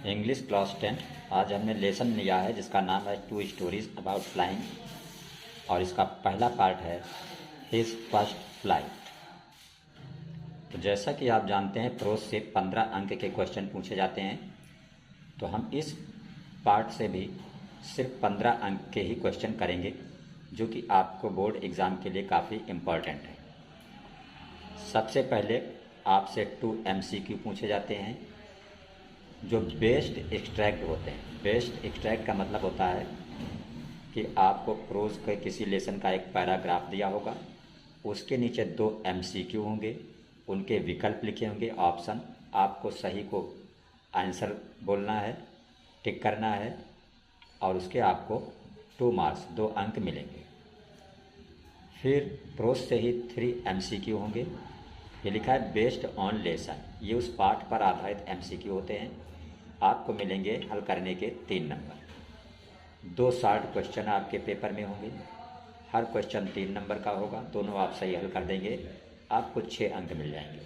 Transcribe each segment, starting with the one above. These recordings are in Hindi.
English class 10। आज हमने लेसन लिया है जिसका नाम है 2 स्टोरीज अबाउट फ्लाइंग और इसका पहला पार्ट है हिज फर्स्ट फ्लाइट। तो जैसा कि आप जानते हैं प्रोज से 15 अंक के क्वेश्चन पूछे जाते हैं, तो हम इस पार्ट से भी सिर्फ 15 अंक के ही क्वेश्चन करेंगे जो कि आपको बोर्ड एग्ज़ाम के लिए काफ़ी इम्पॉर्टेंट है। सबसे पहले आपसे 2 MCQ पूछे जाते हैं जो बेस्ड एक्सट्रैक्ट होते हैं। बेस्ड एक्सट्रैक्ट का मतलब होता है कि आपको प्रोज के किसी लेसन का एक पैराग्राफ दिया होगा, उसके नीचे 2 MCQ होंगे, उनके विकल्प लिखे होंगे, ऑप्शन। आपको सही को आंसर बोलना है, टिक करना है और उसके आपको 2 मार्क्स 2 अंक मिलेंगे। फिर प्रोज से ही 3 MCQ होंगे। ये लिखा है बेस्ड ऑन लेसन, ये उस पाठ पर आधारित MCQ होते हैं। आपको मिलेंगे हल करने के 3 नंबर। 2 शॉर्ट क्वेश्चन आपके पेपर में होंगे, हर क्वेश्चन 3 नंबर का होगा, दोनों आप सही हल कर देंगे, आपको 6 अंक मिल जाएंगे।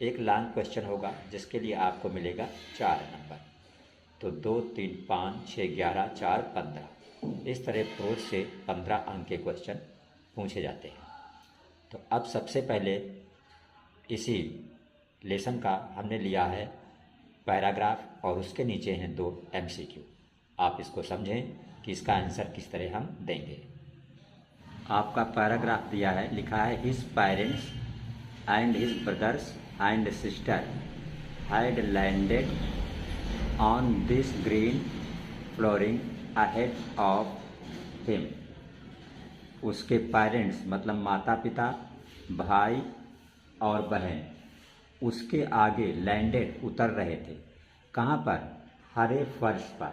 एक लॉन्ग क्वेश्चन होगा जिसके लिए आपको मिलेगा 4 नंबर। तो 2, 3, 5, 6, 11, 4, 15 इस तरह प्रोज से 15 अंक के क्वेश्चन पूछे जाते हैं। तो अब सबसे पहले इसी लेसन का हमने लिया है पैराग्राफ और उसके नीचे हैं 2 MCQ। आप इसको समझें कि इसका आंसर किस तरह हम देंगे। आपका पैराग्राफ दिया है, लिखा है his parents and his brothers and sister had landed on this green flooring ahead of him. उसके पेरेंट्स मतलब माता पिता, भाई और बहन उसके आगे लैंडेड उतर रहे थे। कहाँ पर? हरे फर्श पर।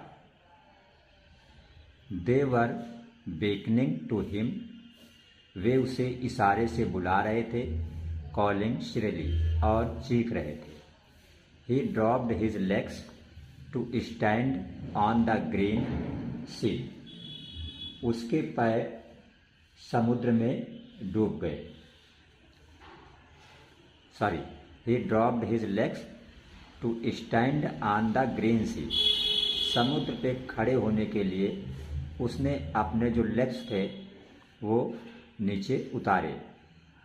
दे वर बेकनिंग टू हिम, वे उसे इशारे से बुला रहे थे, कॉलिंग श्रेली और चीख रहे थे। He dropped his legs to stand on the green sea, उसके पैर समुद्र में डूब गए। He dropped his legs to stand on the green sea. समुद्र पे खड़े होने के लिए उसने अपने जो लेग्स थे वो नीचे उतारे,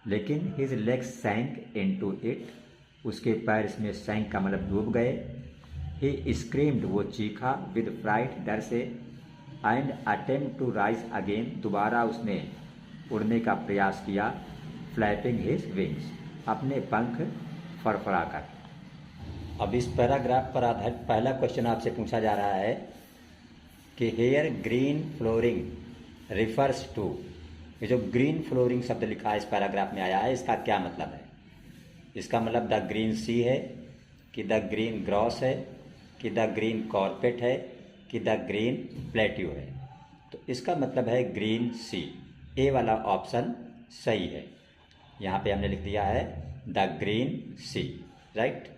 लेकिन his legs sank into it, उसके पैर इसमें sank का मतलब डूब गए। He screamed, वो चीखा, with fright, डर से, and attempt to rise again, दोबारा उसने उड़ने का प्रयास किया, flapping his wings, अपने पंख फड़फड़ाकर। अब इस पैराग्राफ पर आधारित पहला क्वेश्चन आपसे पूछा जा रहा है कि here green flooring refers to. ये जो ग्रीन फ्लोरिंग शब्द लिखा है इस पैराग्राफ में आया है, इसका क्या मतलब है? इसका मतलब द ग्रीन सी है कि द ग्रीन ग्रॉस है कि द ग्रीन कॉर्पेट है कि द ग्रीन प्लेट्यू है। तो इसका मतलब है ग्रीन सी। ए वाला ऑप्शन सही है। यहाँ पे हमने लिख दिया है द ग्रीन सी, राइट।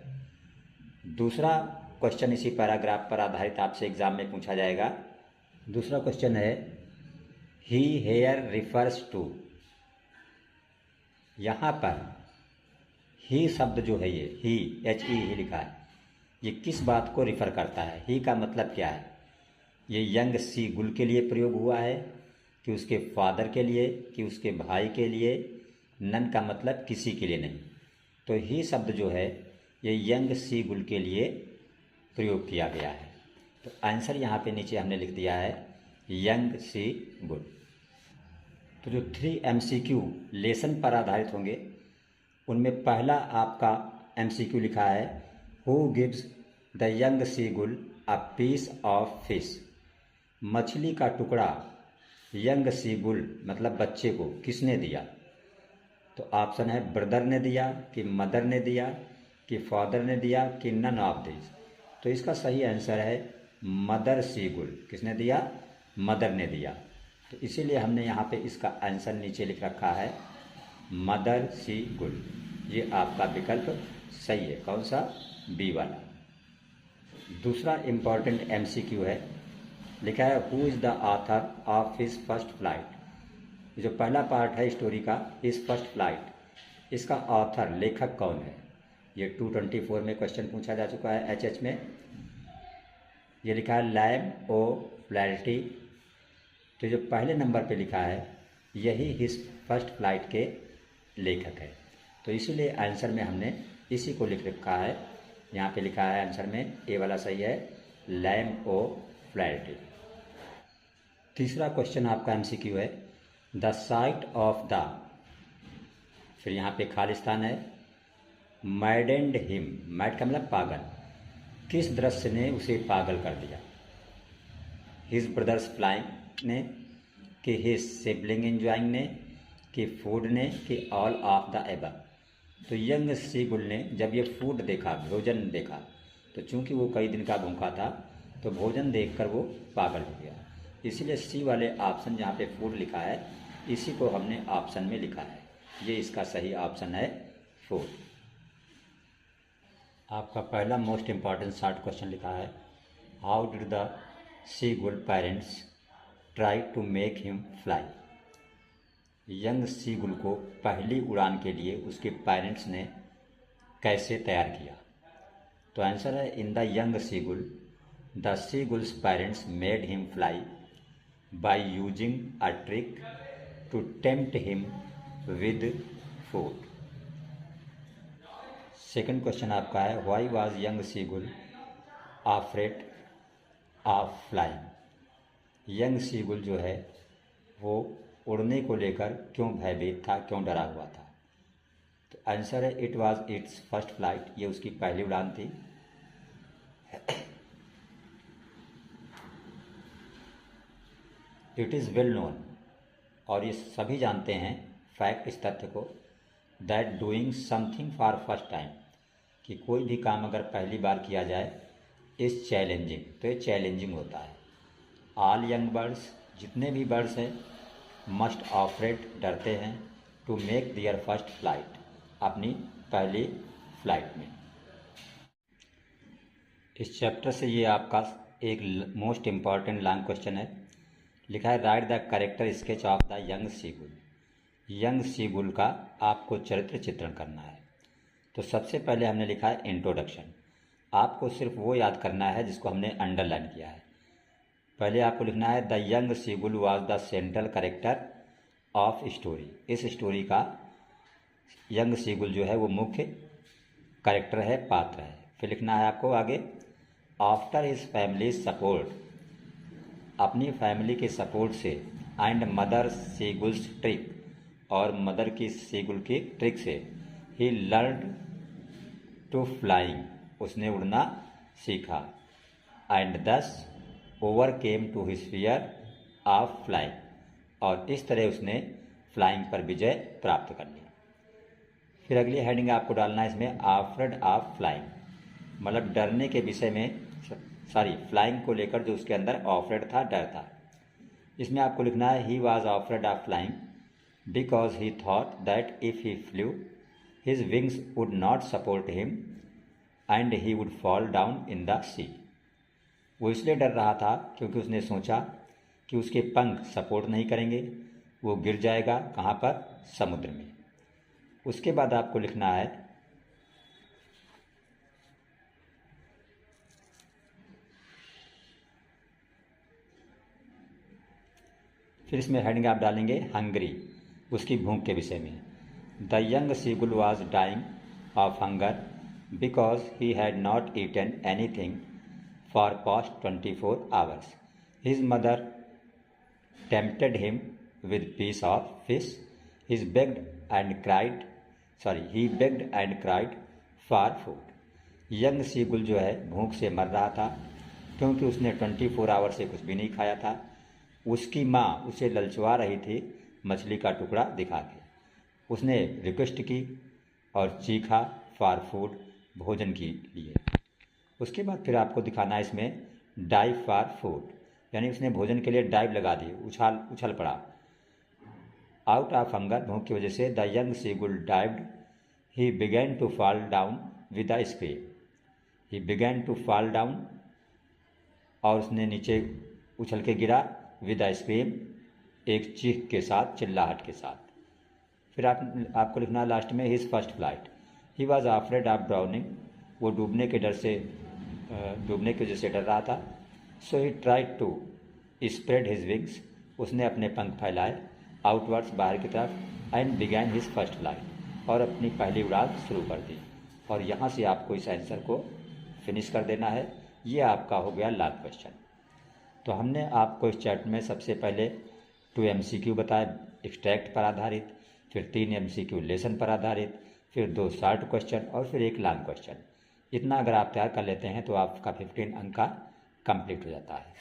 दूसरा क्वेश्चन इसी पैराग्राफ पर आधारित आपसे एग्जाम में पूछा जाएगा। दूसरा क्वेश्चन है ही हेयर रिफर्स टू। यहाँ पर ही शब्द जो है, ये ही HE लिखा है, ये किस बात को रिफर करता है? ही का मतलब क्या है? ये यंग सी गुल के लिए प्रयोग हुआ है कि उसके फादर के लिए कि उसके भाई के लिए? नन का मतलब किसी के लिए नहीं। तो ही शब्द जो है ये यंग सी गुल के लिए प्रयोग किया गया है। तो आंसर यहाँ पे नीचे हमने लिख दिया है यंग सी गुल। तो जो 3 MCQ लेसन पर आधारित होंगे उनमें पहला आपका MCQ लिखा है हु गिव्स द यंग सी गुल अ पीस ऑफ फिश। मछली का टुकड़ा यंग सी गुल मतलब बच्चे को किसने दिया? तो ऑप्शन है ब्रदर ने दिया कि मदर ने दिया कि फादर ने दिया कि नन ऑफ दिस। तो इसका सही आंसर है मदर सी गुल। किसने दिया? मदर ने दिया। तो इसीलिए हमने यहाँ पे इसका आंसर नीचे लिख रखा है मदर सी गुल। ये आपका विकल्प सही है। कौन सा? बी वाला। दूसरा इम्पॉर्टेंट MCQ है, लिखा है who is the author of his first flight. जो पहला पार्ट है स्टोरी का हिज फर्स्ट फ्लाइट, इसका ऑथर लेखक कौन है? ये 224 में क्वेश्चन पूछा जा चुका है HH में। ये लिखा है लैम ओ फ्लैरिटी, तो जो पहले नंबर पे लिखा है यही हिज फर्स्ट फ्लाइट के लेखक है। तो इसीलिए आंसर में हमने इसी को लिख रखा है। यहाँ पे लिखा है आंसर में, ए वाला सही है, लैम ओ फ्लैरिटी। तीसरा क्वेश्चन आपका एमसीक्यू है, द साइट ऑफ द, फिर यहाँ पे खालिस्तान है, मैडेंड हिम, मैड का मतलब पागल, किस दृश्य ने उसे पागल कर दिया? हिज ब्रदर्स फ्लाइंग ने, कि हिज सिबलिंग एंजॉइंग ने, कि फूड ने, कि ऑल ऑफ द एबव। तो यंग सीगुल ने जब ये फूड देखा, भोजन देखा, तो चूंकि वो कई दिन का भूखा था तो भोजन देखकर वो पागल हो गया। इसीलिए सी वाले ऑप्शन जहाँ पे फूड लिखा है इसी को हमने ऑप्शन में लिखा है। ये इसका सही ऑप्शन है फूड। आपका पहला मोस्ट इम्पॉर्टेंट शॉर्ट क्वेश्चन लिखा है, how did the seagull parents try to make him fly. Young seagull को पहली उड़ान के लिए उसके पेरेंट्स ने कैसे तैयार किया? तो आंसर है, in the young seagull the seagull's parents made him fly by using a trick to tempt him with food. Second question आपका है, why was young seagull afraid of flying. Young seagull जो है वो उड़ने को लेकर क्यों भयभीत था, क्यों डरा हुआ था? तो आंसर है, it was it's first flight, ये उसकी पहली उड़ान थी। इट इज़ वेल नोन, और ये सभी जानते हैं फैक्ट, इस तथ्य को, that doing something for first time, कि कोई भी काम अगर पहली बार किया जाए इज़ चैलेंजिंग, तो ये चैलेंजिंग होता है। ऑल यंग बर्ड्स, जितने भी बर्ड्स हैं, मस्ट ऑफरेड, डरते हैं, to make their first flight, अपनी पहली फ्लाइट में। इस चैप्टर से ये आपका एक मोस्ट इम्पॉर्टेंट लॉन्ग क्वेश्चन है। लिखा है, right the character sketch of the young seagull. Young seagull का आपको चरित्र चित्रण करना है। तो सबसे पहले हमने लिखा है इंट्रोडक्शन। आपको सिर्फ वो याद करना है जिसको हमने अंडरलाइन किया है। पहले आपको लिखना है, the young seagull was the central character of story. इस स्टोरी का यंग सीगुल जो है वो मुख्य कैरेक्टर है, पात्र है। फिर लिखना है आपको आगे, आफ्टर हिज फैमिली सपोर्ट, अपनी फैमिली के सपोर्ट से, एंड मदर सीगुल्स ट्रिक, और मदर की सीगुल की ट्रिक से, ही लर्न टू फ्लाइंग, उसने उड़ना सीखा, and thus overcame to his fear of flying, और इस तरह उसने फ्लाइंग पर विजय प्राप्त कर ली। फिर अगली हेडिंग आपको डालना है इसमें, अफ्रेड ऑफ फ्लाइंग, मतलब डरने के विषय में, फ्लाइंग को लेकर जो उसके अंदर अफ्रेड था, डर था। इसमें आपको लिखना है, he was afraid of flying because he thought that if he flew his wings would not support him and he would fall down in the sea. वो इसलिए डर रहा था क्योंकि उसने सोचा कि उसके पंख सपोर्ट नहीं करेंगे, वो गिर जाएगा, कहाँ पर? समुद्र में। उसके बाद आपको लिखना है, फिर इसमें हेडिंग आप डालेंगे हंग्री, उसकी भूख के विषय में। The young seagull was dying of hunger because he had not eaten anything for past 24 hours. His mother tempted him with piece of fish. He begged and cried for food. Young seagull जो है भूख से मर रहा था क्योंकि उसने 24 आवर से कुछ भी नहीं खाया था। उसकी माँ उसे ललचवा रही थी मछली का टुकड़ा दिखा के। उसने रिक्वेस्ट की और चीखा फॉर फूड, भोजन के लिए। उसके बाद फिर आपको दिखाना है इसमें डाइव फॉर फूड, यानी उसने भोजन के लिए डाइव लगा दी, उछल पड़ा। आउट ऑफ हंगर, भूख की वजह से, the young seagull dived, he began to fall down with a scream. He began to fall down, और उसने नीचे उछल के गिरा, विद अ स्क्रीम, एक चीख के साथ, चिल्लाहट के साथ। फिर आपको लिखना लास्ट में, his first flight. He was afraid of drowning, वो डूबने की वजह से डर रहा था। So he tried to spread his wings, उसने अपने पंख फैलाए आउटवर्ड्स, बाहर की तरफ, and began his first flight, और अपनी पहली उड़ान शुरू कर दी। और यहाँ से आपको इस आंसर को फिनिश कर देना है। ये आपका हो गया लॉन्ग क्वेश्चन। तो हमने आपको इस चैप्टर में सबसे पहले 2 MCQ बताए एक्सट्रैक्ट पर आधारित, फिर 3 MCQ लेसन पर आधारित, फिर 2 शॉर्ट क्वेश्चन और फिर 1 लॉन्ग क्वेश्चन। इतना अगर आप तैयार कर लेते हैं तो आपका 15 अंक का कंप्लीट हो जाता है।